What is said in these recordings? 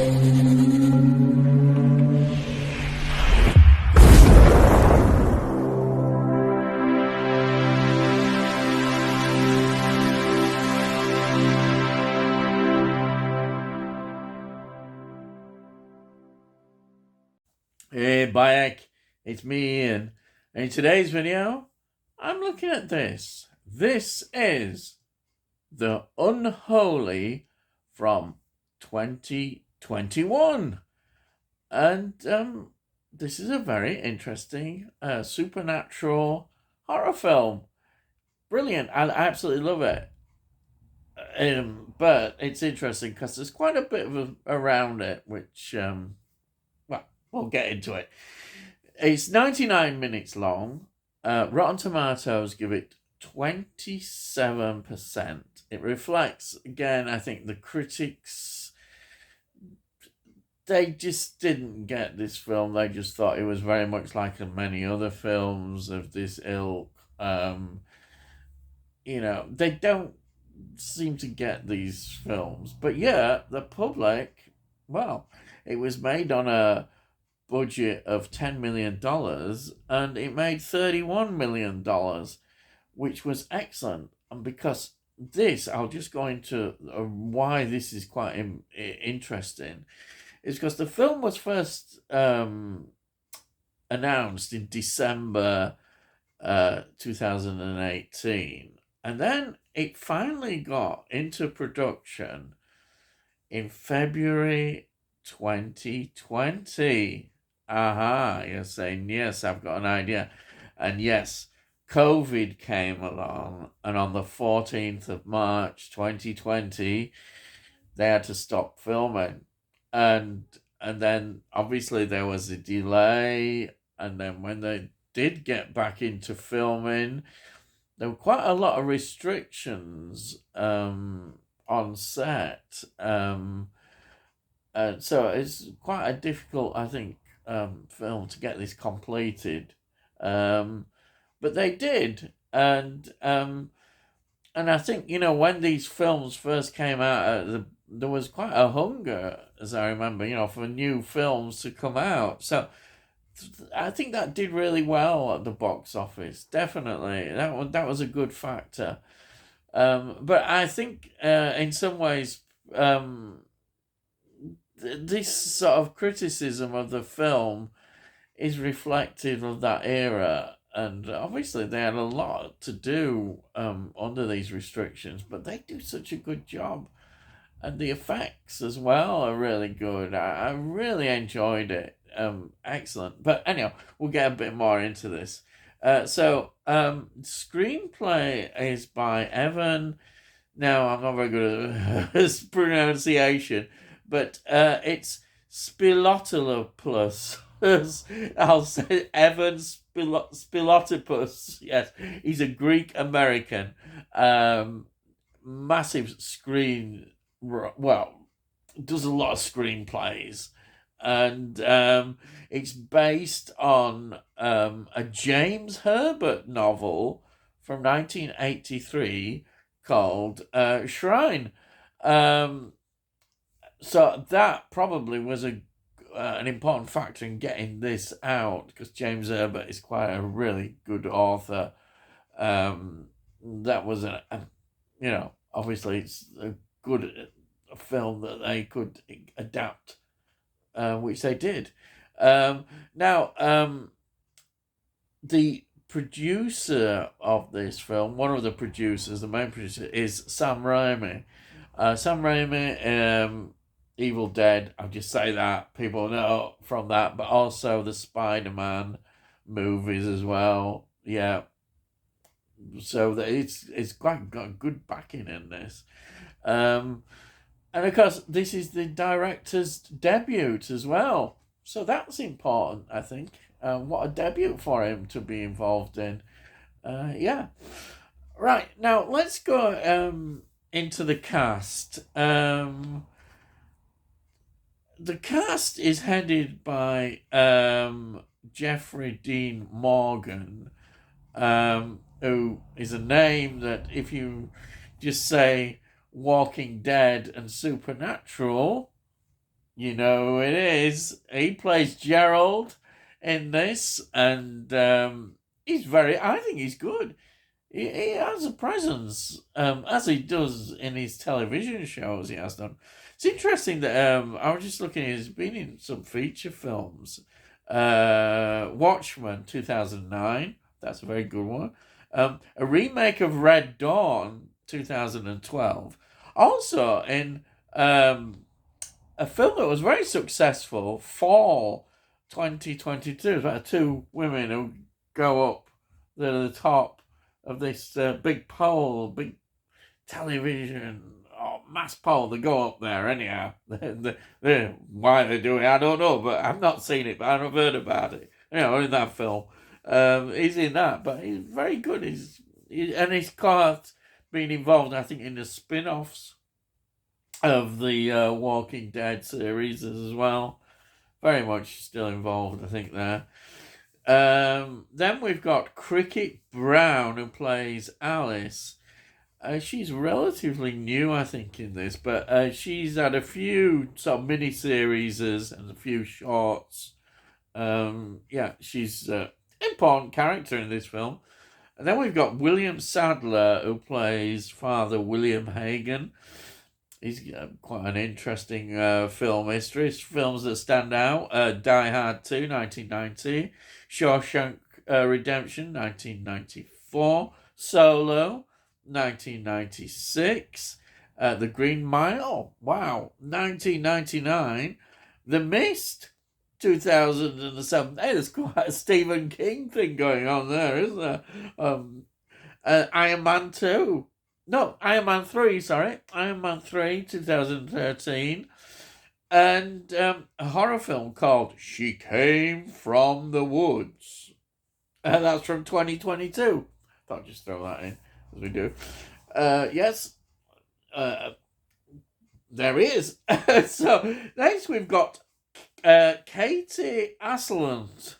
Hey, Bayek, it's me, Ian. And in today's video, I'm looking at this. This is the Unholy from 2021. And this is a very interesting supernatural horror film. Brilliant. I absolutely love it. But it's interesting because there's quite a bit around it, which, well, we'll get into it. It's 99 minutes long. Rotten Tomatoes give it 27%. It reflects, again, I think the critics, they just didn't get this film. They just thought it was very much like many other films of this ilk. They don't seem to get these films. But yeah, the public, well, it was made on a budget of $10 million and it made $31 million, which was excellent. And because this, I'll just go into why this is quite interesting, is because the film was first announced in December 2018, and then it finally got into production in February 2020. Aha, you're saying, yes, I've got an idea. And yes, COVID came along, and on the 14th of March 2020, they had to stop filming. And then obviously there was a delay, and then when they did get back into filming, there were quite a lot of restrictions on set. So it's quite a difficult, I think, film to get this completed. But they did. And I think, when these films first came out, there was quite a hunger, as I remember, for new films to come out. So I think that did really well at the box office. Definitely, that was a good factor. But I think in some ways, this sort of criticism of the film is reflective of that era. And obviously, they had a lot to do under these restrictions, but they do such a good job. And the effects as well are really good. I really enjoyed it. Excellent. But anyhow, we'll get a bit more into this. Screenplay is by Evan. Now, I'm not very good at pronunciation, but it's Spilotopoulos. I'll say Evan Spilotopoulos. Yes, he's a Greek American. Massive screen. Well, does a lot of screenplays, and it's based on a James Herbert novel from 1983 called Shrine. So that probably was an important factor in getting this out, because James Herbert is quite a really good author. That was obviously it's a good film that they could adapt, which they did. The producer of this film, one of the producers, the main producer, is Sam Raimi. Sam Raimi, Evil Dead, I'll just say that. People know from that, but also the Spider-Man movies as well. Yeah. So that it's quite got good backing in this. And of course, this is the director's debut as well. So that's important, I think. What a debut for him to be involved in. Yeah. Right, now let's go into the cast. The cast is headed by Jeffrey Dean Morgan, who is a name that if you just say Walking Dead and Supernatural, You know who it is. He plays Gerald in this, and he's I think he's good. He has a presence, as he does in his television shows he has done. It's interesting that I was just looking, he's been in some feature films. Watchmen 2009, that's a very good one. A remake of Red Dawn 2012. Also in a film that was very successful, Fall 2022. It's about two women who go up to the top of this big pole, big television, mass pole. They go up there anyhow. Why they do it, I don't know, but I've not seen it, but I've heard about it. In that film. He's in that, but he's very good. And he's quite been involved, I think, in the spin-offs of the Walking Dead series as well. Very much still involved, I think, there. Then we've got Cricket Brown, who plays Alice. She's relatively new, I think, in this, but she's had a few sort of mini-series and a few shorts. She's an important character in this film. And then we've got William Sadler, who plays Father William Hagen. He's quite an interesting film history. Films that stand out: Die Hard 2, 1990, Shawshank Redemption, 1994, Solo, 1996, The Green Mile, wow, 1999, The Mist, 2007. Hey, there's quite a Stephen King thing going on there, isn't there? Iron Man 2. No, Iron Man 3, sorry. Iron Man 3, 2013. And a horror film called She Came from the Woods. That's from 2022. Thought I'd just throw that in, as we do. Yes. There he is. So, next we've got Katie Aslant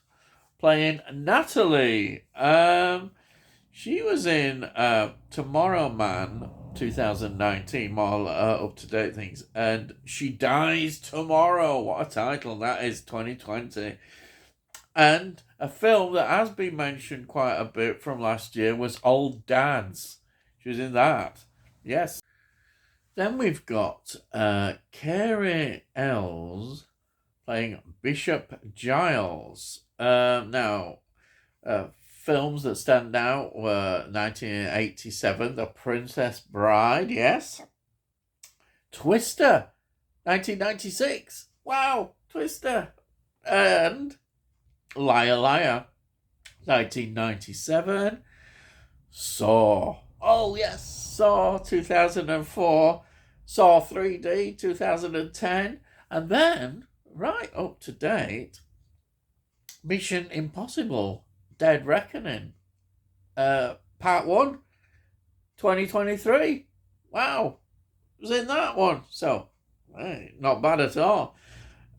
playing Natalie. She was in Tomorrow Man 2019, more up-to-date things, and She Dies Tomorrow. What a title that is, 2020. And a film that has been mentioned quite a bit from last year was Old Dads. She was in that. Yes. Then we've got Carey Ells playing Bishop Giles. Films that stand out were 1987, The Princess Bride, yes. Twister, 1996. Wow, Twister. And Liar Liar, 1997. Saw. Oh, yes, Saw, 2004. Saw 3D, 2010. And then, right up to date, Mission Impossible Dead Reckoning, part 1, 2023. Wow, it was in that one. So, not bad at all.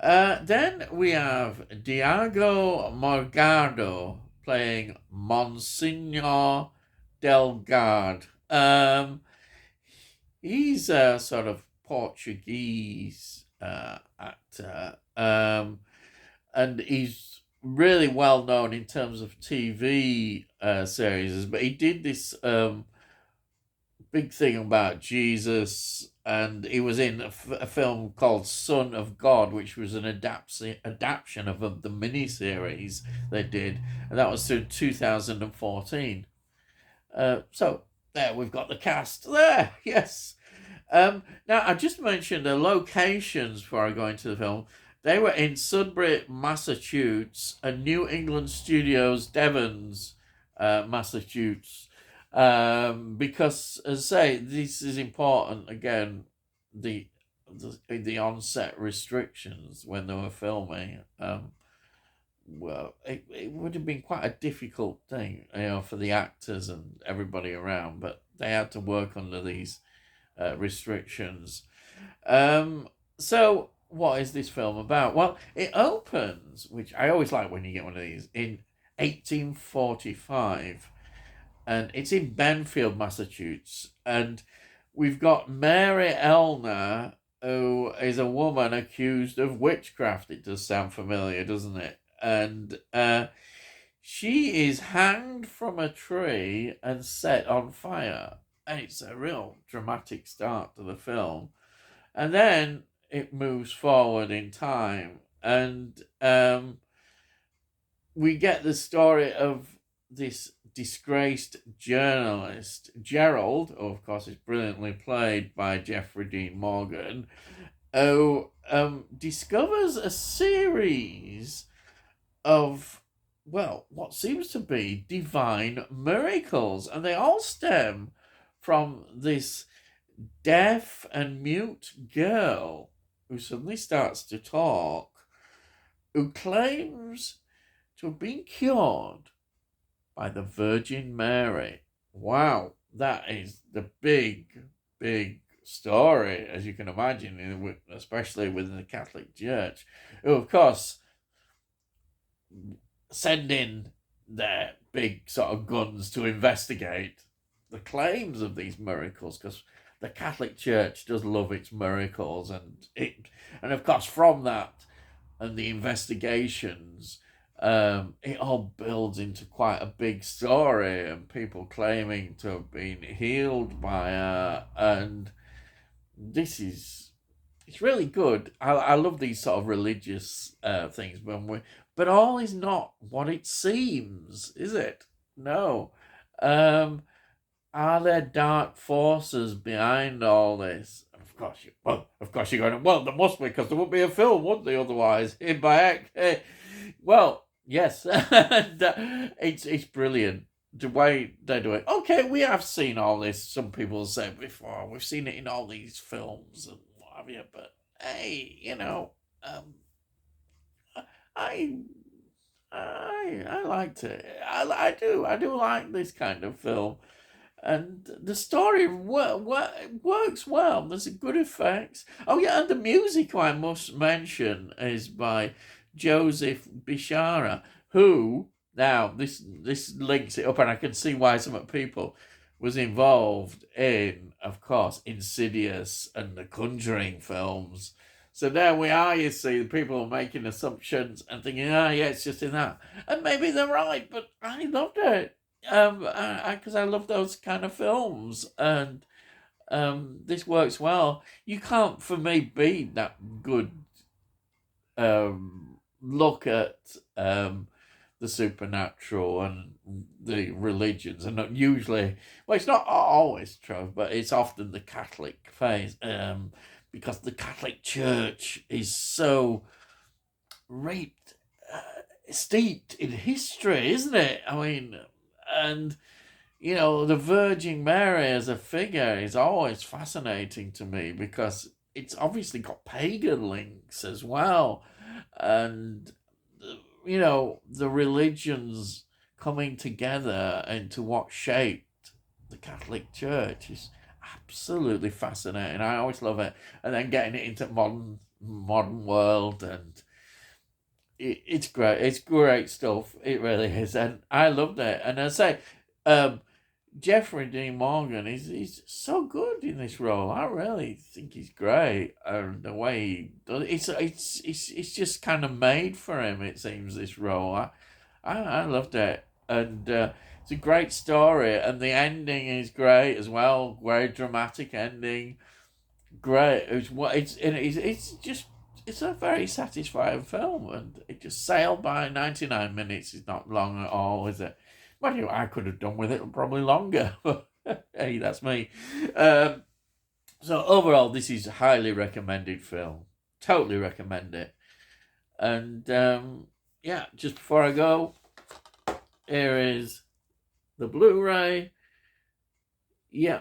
Then we have Diego Morgado playing Monsignor Delgado. He's a sort of Portuguese actor, and he's really well known in terms of TV series, but he did this big thing about Jesus, and he was in a film called Son of God, which was an adaptation of the miniseries they did, and that was through 2014. So there we've got the cast there. Yes. Now I just mentioned the locations before I go into the film. They were in Sudbury, Massachusetts, and New England Studios, Devons, Massachusetts. Because, as I say, this is important, again, the onset restrictions when they were filming. Well, it would have been quite a difficult thing, for the actors and everybody around, but they had to work under these restrictions. So, what is this film about? Well, it opens, which I always like when you get one of these, in 1845, and it's in Benfield, Massachusetts, and we've got Mary Elner who is a woman accused of witchcraft. It does sound familiar, doesn't it? And she is hanged from a tree and set on fire. And it's a real dramatic start to the film. And then it moves forward in time. And we get the story of this disgraced journalist, Gerald, who of course is brilliantly played by Jeffrey Dean Morgan, who discovers a series of, well, what seems to be divine miracles. And they all stem from this deaf and mute girl who suddenly starts to talk, who claims to have been cured by the Virgin Mary. Wow, that is the big, big story, as you can imagine, especially within the Catholic Church, who, of course, send in their big sort of guns to investigate the claims of these miracles, because the Catholic Church does love its miracles, and of course from that and the investigations, it all builds into quite a big story, and people claiming to have been healed by her, and it's really good. I love these sort of religious things, but all is not what it seems, is it? No. Are there dark forces behind all this? Of course you're going, well, there must be, because there wouldn't be a film, would there, otherwise? Well, yes. It's brilliant. The way they do it. Okay, we have seen all this, some people say before. We've seen it in all these films and what have you, but hey, I I liked it. I do like this kind of film, and the story works well. There's good effects. Oh yeah, and the music I must mention is by Joseph Bishara, who now this links it up, and I can see why some people was involved in, of course, Insidious and the Conjuring films. So there we are, you see, the people are making assumptions and thinking, yeah, it's just in that. And maybe they're right, but I loved it. Because I love those kind of films. And this works well. You can't, for me, be that good look at the supernatural and the religions, and not usually, well, it's not always true, but it's often the Catholic phase, because the Catholic Church is so raped, steeped in history, isn't it? I mean, and the Virgin Mary as a figure is always fascinating to me, because it's obviously got pagan links as well, and the religions coming together into what shaped the Catholic Church is absolutely fascinating. I always love it, and then getting it into modern world, and it's great. It's great stuff. It really is, and I loved it. And I say, Jeffrey Dean Morgan he's so good in this role. I really think he's great, and the way he does it's just kind of made for him. It seems, this role. I loved it, and it's a great story, and the ending is great as well. Very dramatic ending. Great. It's a very satisfying film, and it just sailed by. 99 minutes is not long at all, is it? Well, I could have done with it probably longer, but hey, that's me. So overall, this is a highly recommended film. Totally recommend it. And yeah, just before I go, here is the Blu-ray. Yeah,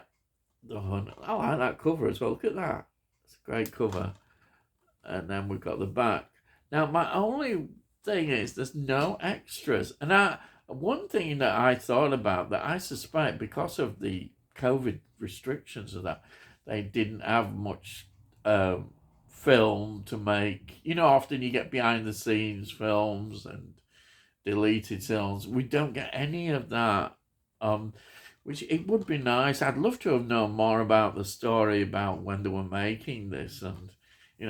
I like that cover as well. Look at that. It's a great cover. And then we've got the back. Now, my only thing is there's no extras. And one thing that I thought about, that I suspect because of the COVID restrictions of that, they didn't have much film to make. Often you get behind the scenes films and deleted films. We don't get any of that. which it would be nice. I'd love to have known more about the story about when they were making this and,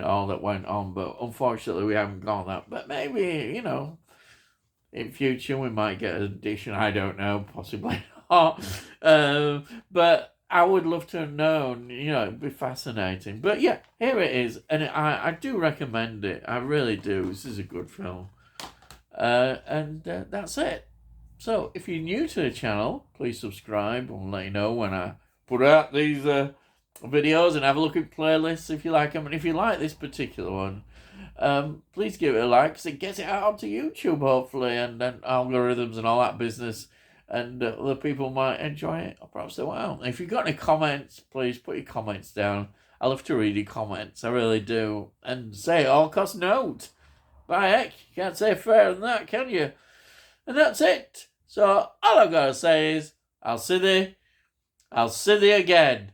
all that went on. But unfortunately, we haven't got that. But maybe, in future we might get an edition. I don't know, possibly not. But I would love to have known. It'd be fascinating. But yeah, here it is, and I do recommend it. I really do. This is a good film. And that's it. So if you're new to the channel, please subscribe. I'll let you know when I put out these videos, and have a look at playlists if you like them. And if you like this particular one, please give it a like, because it gets it out onto YouTube, hopefully, and then algorithms and all that business, and other people might enjoy it, or perhaps they won't. If you've got any comments, please put your comments down. I love to read your comments, I really do. And say all cost note. By heck, you can't say fairer than that, can you? And that's it. So all I've got to say is, I'll see thee again.